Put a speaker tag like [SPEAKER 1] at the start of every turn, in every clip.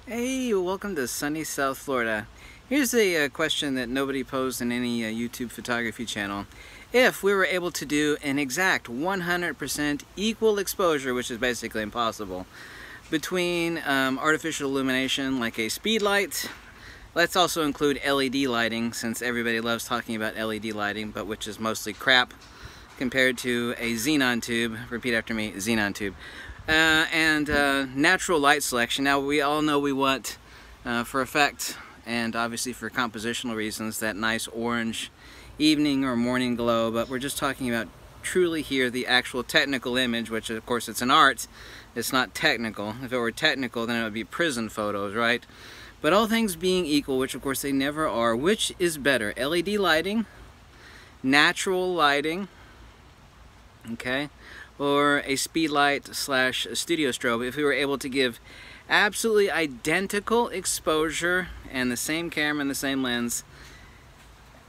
[SPEAKER 1] Hey, welcome to sunny South Florida. Here's a question that nobody posed in any YouTube photography channel. If we were able to do an exact 100% equal exposure, which is basically impossible, between artificial illumination like a speed light, let's also include LED lighting since everybody loves talking about LED lighting, but which is mostly crap compared to a xenon tube. Repeat after me, xenon tube. And natural light selection. Now we all know we want, for effect and obviously for compositional reasons, that nice orange evening or morning glow, but we're just talking about truly here the actual technical image, which of course it's an art, it's not technical. If it were technical, then it would be prison photos, right? But all things being equal, which of course they never are, which is better? LED lighting, natural lighting, okay, or a speed light slash studio strobe? If we were able to give absolutely identical exposure and the same camera and the same lens,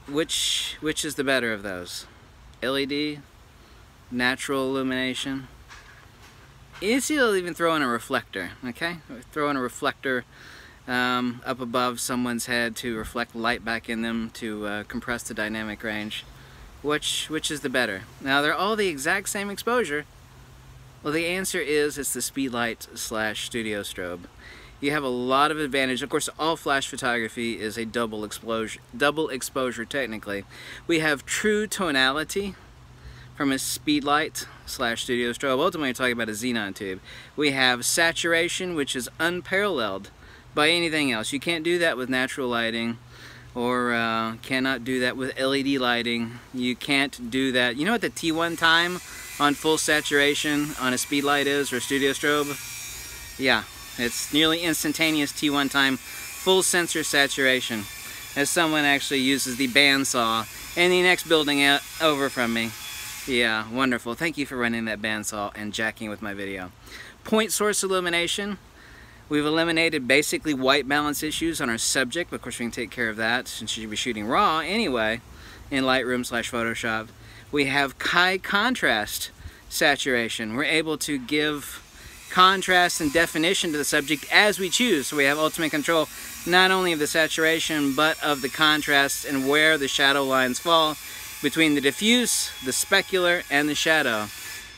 [SPEAKER 1] which is the better of those? LED, natural illumination. You'll even throw in a reflector, okay? Throw in a reflector up above someone's head to reflect light back in them to compress the dynamic range. Which is the better? Now they're all the exact same exposure. Well, the answer is it's the speedlight slash studio strobe. You have a lot of advantage. Of course, all flash photography is a double exposure technically. We have true tonality from a speedlight slash studio strobe. Ultimately, you're talking about a xenon tube. We have saturation, which is unparalleled by anything else. You can't do that with natural lighting, or cannot do that with LED lighting. You can't do that. You know what the T1 time on full saturation on a speed light is, or a studio strobe? Yeah, it's nearly instantaneous T1 time, full sensor saturation, as someone actually uses the bandsaw in the next building over from me. Yeah, wonderful. Thank you for running that bandsaw and jacking with my video. Point source illumination. We've eliminated basically white balance issues on our subject, but of course we can take care of that since you'll be shooting raw anyway in Lightroom slash Photoshop. We have high contrast saturation. We're able to give contrast and definition to the subject as we choose. So we have ultimate control not only of the saturation but of the contrast and where the shadow lines fall between the diffuse, the specular, and the shadow.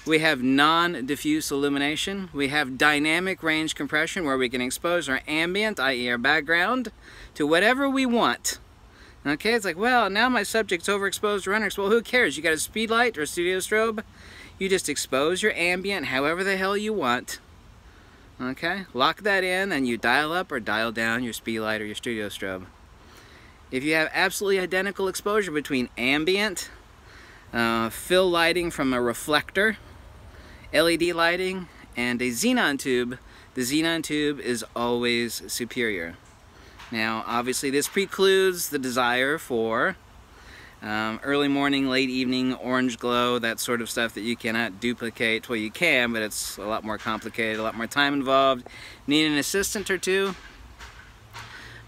[SPEAKER 1] We have non-diffuse illumination. We have dynamic range compression where we can expose our ambient, i.e. our background, to whatever we want. Okay, it's like, well, now my subject's overexposed or underexposed. Well, who cares? You got a speed light or a studio strobe? You just expose your ambient however the hell you want. Okay, lock that in and you dial up or dial down your speed light or your studio strobe. If you have absolutely identical exposure between ambient, fill lighting from a reflector, LED lighting, and a xenon tube, the xenon tube is always superior. Now, obviously this precludes the desire for early morning, late evening, orange glow, that sort of stuff that you cannot duplicate. Well, you can, but it's a lot more complicated, a lot more time involved. Need an assistant or two.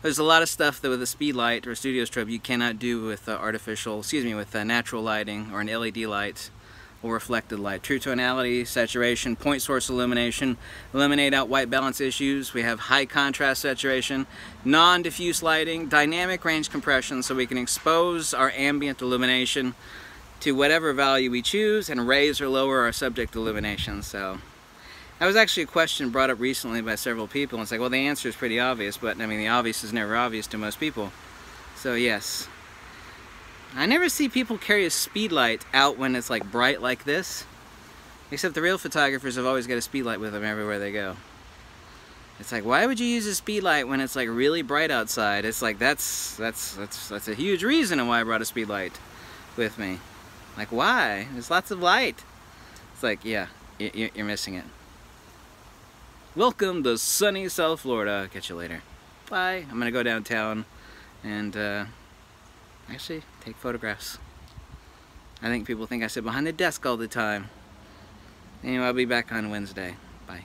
[SPEAKER 1] There's a lot of stuff that with a speed light or a studio strobe you cannot do with with natural lighting or an LED light or reflected light. True tonality, saturation, point source illumination, eliminate out white balance issues. We have high contrast saturation, non-diffuse lighting, dynamic range compression, so we can expose our ambient illumination to whatever value we choose and raise or lower our subject illumination. So that was actually a question brought up recently by several people, and it's like, well, the answer is pretty obvious, but I mean, the obvious is never obvious to most people. So yes. I never see people carry a speed light out when it's like bright like this, except the real photographers have always got a speed light with them everywhere they go. It's like, why would you use a speed light when it's like really bright outside? It's like, that's a huge reason why I brought a speed light with me. Like, why? There's lots of light. It's like, yeah, you're missing it. Welcome to sunny South Florida. Catch you later. Bye. I'm gonna go downtown and actually take photographs. I think people think I sit behind the desk all the time. Anyway, I'll be back on Wednesday. Bye.